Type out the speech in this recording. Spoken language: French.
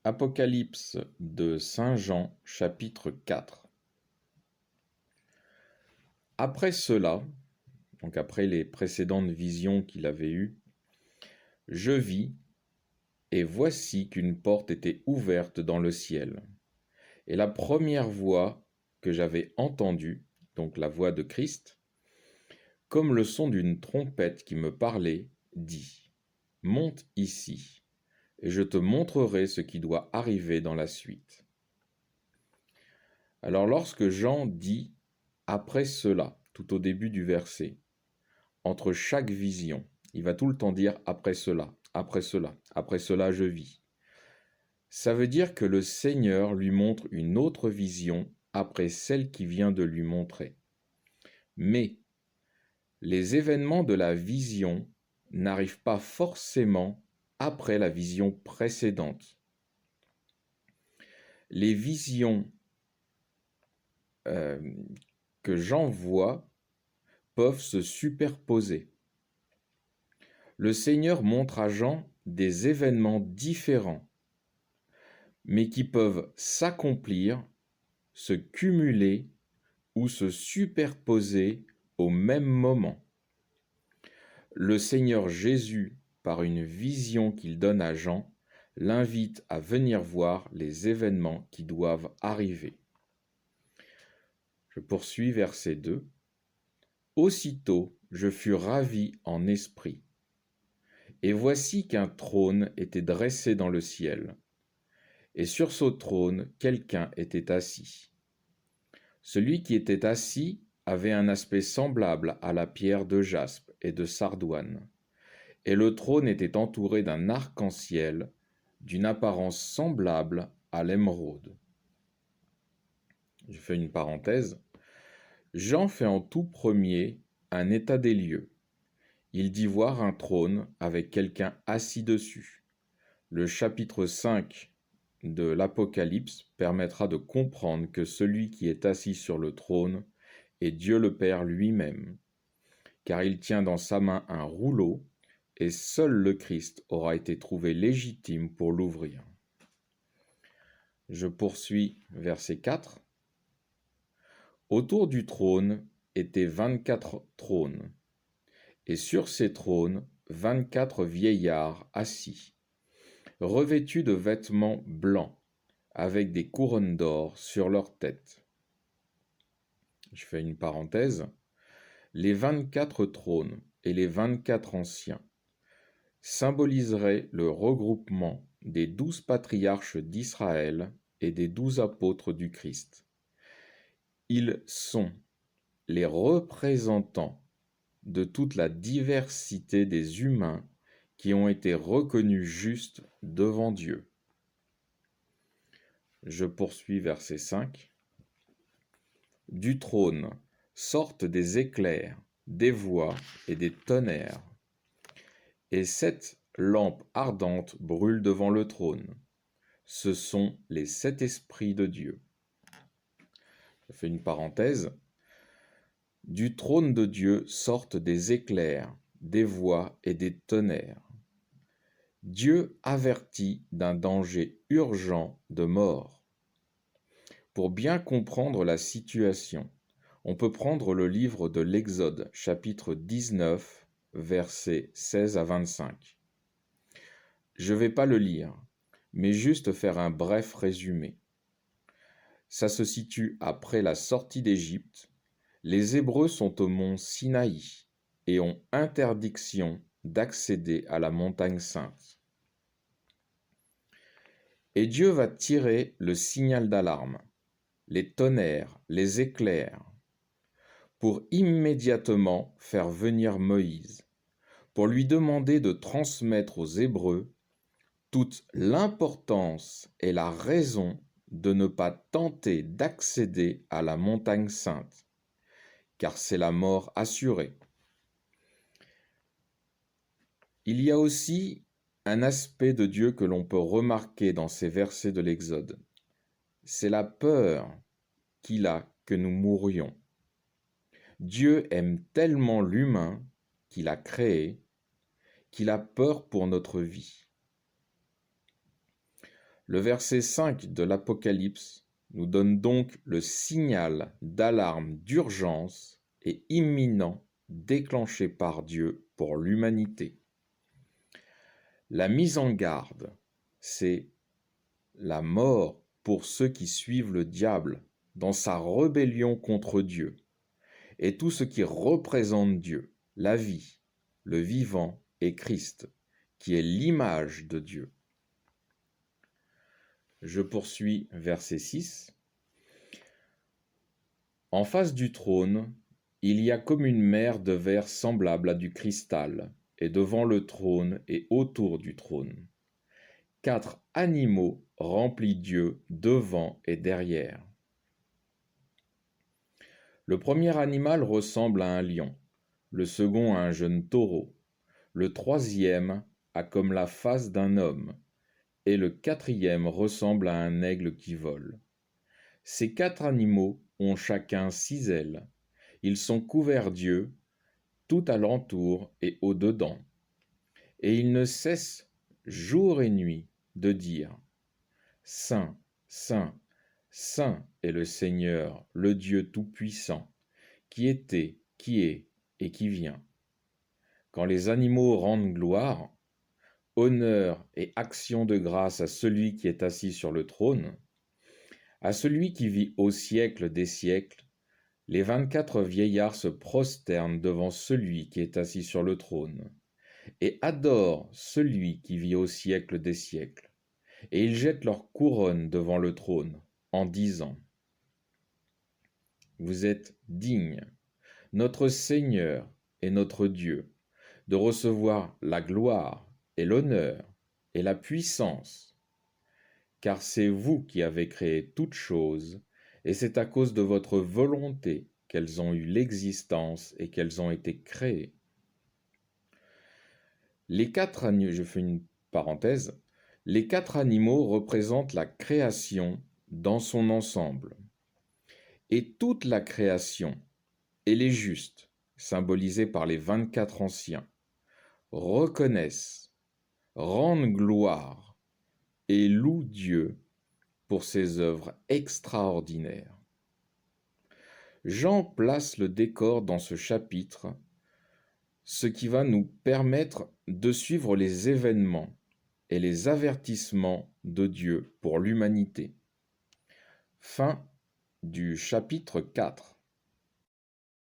Apocalypse de Saint Jean, chapitre 4. Après cela, donc après les précédentes visions qu'il avait eues, je vis, et voici qu'une porte était ouverte dans le ciel. Et la première voix que j'avais entendue, donc la voix de Christ, comme le son d'une trompette qui me parlait, dit : « Monte ici, et je te montrerai ce qui doit arriver dans la suite. » Alors lorsque Jean dit « après cela », tout au début du verset, entre chaque vision, il va tout le temps dire « après cela, après cela, après cela je vis ». Ça veut dire que le Seigneur lui montre une autre vision après celle qui vient de lui montrer. Mais les événements de la vision n'arrivent pas forcément après la vision précédente. Les visions que Jean voit peuvent se superposer. Le Seigneur montre à Jean des événements différents, mais qui peuvent s'accomplir, se cumuler ou se superposer au même moment. Le Seigneur Jésus, par une vision qu'il donne à Jean, l'invite à venir voir les événements qui doivent arriver. Je poursuis verset 2. « Aussitôt, je fus ravi en esprit. Et voici qu'un trône était dressé dans le ciel, et sur ce trône, quelqu'un était assis. Celui qui était assis avait un aspect semblable à la pierre de jaspe et de sardoine, et le trône était entouré d'un arc-en-ciel d'une apparence semblable à l'émeraude. » Je fais une parenthèse. Jean fait en tout premier un état des lieux. Il dit voir un trône avec quelqu'un assis dessus. Le chapitre 5 de l'Apocalypse permettra de comprendre que celui qui est assis sur le trône est Dieu le Père lui-même, car il tient dans sa main un rouleau, et seul le Christ aura été trouvé légitime pour l'ouvrir. Je poursuis verset 4. Autour du trône étaient 24 trônes, et sur ces trônes 24 vieillards assis, revêtus de vêtements blancs, avec des couronnes d'or sur leurs têtes. Je fais une parenthèse. Les 24 trônes et les 24 anciens symboliseraient le regroupement des 12 patriarches d'Israël et des 12 apôtres du Christ. Ils sont les représentants de toute la diversité des humains qui ont été reconnus justes devant Dieu. Je poursuis verset 5. Du trône sortent des éclairs, des voix et des tonnerres. Et 7 lampes ardentes brûlent devant le trône. Ce sont les 7 esprits de Dieu. Je fais une parenthèse. Du trône de Dieu sortent des éclairs, des voix et des tonnerres. Dieu avertit d'un danger urgent de mort. Pour bien comprendre la situation, on peut prendre le livre de l'Exode, chapitre 19, versets 16 à 25. Je ne vais pas le lire, mais juste faire un bref résumé. Ça se situe après la sortie d'Égypte. Les Hébreux sont au mont Sinaï et ont interdiction d'accéder à la montagne sainte. Et Dieu va tirer le signal d'alarme, les tonnerres, les éclairs, pour immédiatement faire venir Moïse, pour lui demander de transmettre aux Hébreux toute l'importance et la raison de ne pas tenter d'accéder à la montagne sainte, car c'est la mort assurée. Il y a aussi un aspect de Dieu que l'on peut remarquer dans ces versets de l'Exode. C'est la peur qu'il a que nous mourions. Dieu aime tellement l'humain qu'il a créé, qu'il a peur pour notre vie. Le verset 5 de l'Apocalypse nous donne donc le signal d'alarme d'urgence et imminent déclenché par Dieu pour l'humanité. La mise en garde, c'est la mort pour ceux qui suivent le diable dans sa rébellion contre Dieu et tout ce qui représente Dieu, la vie, le vivant et Christ, qui est l'image de Dieu. Je poursuis verset 6. En face du trône, il y a comme une mer de verre semblable à du cristal, et devant le trône et autour du trône. 4 animaux remplis d'yeux devant et derrière. Le premier animal ressemble à un lion, le second à un jeune taureau, le troisième a comme la face d'un homme, et le quatrième ressemble à un aigle qui vole. Ces 4 animaux ont chacun 6 ailes. Ils sont couverts d'yeux, tout alentour et au-dedans. Et ils ne cessent jour et nuit de dire « Saint, Saint, Saint est le Seigneur, le Dieu Tout-Puissant, qui était, qui est et qui vient. » Quand les animaux rendent gloire, honneur et action de grâce à celui qui est assis sur le trône, à celui qui vit au siècle des siècles, les 24 vieillards se prosternent devant celui qui est assis sur le trône et adorent celui qui vit au siècle des siècles. Et ils jettent leur couronne devant le trône en disant « Vous êtes digne, notre Seigneur et notre Dieu, de recevoir la gloire et l'honneur et la puissance, car c'est vous qui avez créé toutes choses, et c'est à cause de votre volonté qu'elles ont eu l'existence et qu'elles ont été créées. » Les 4 animaux, je fais une parenthèse, les 4 animaux représentent la création dans son ensemble. Et toute la création, et les justes, symbolisés par les 24 anciens, reconnaissent, rendent gloire et louent Dieu pour ses œuvres extraordinaires. Jean place le décor dans ce chapitre, ce qui va nous permettre de suivre les événements et les avertissements de Dieu pour l'humanité. Fin du chapitre 4.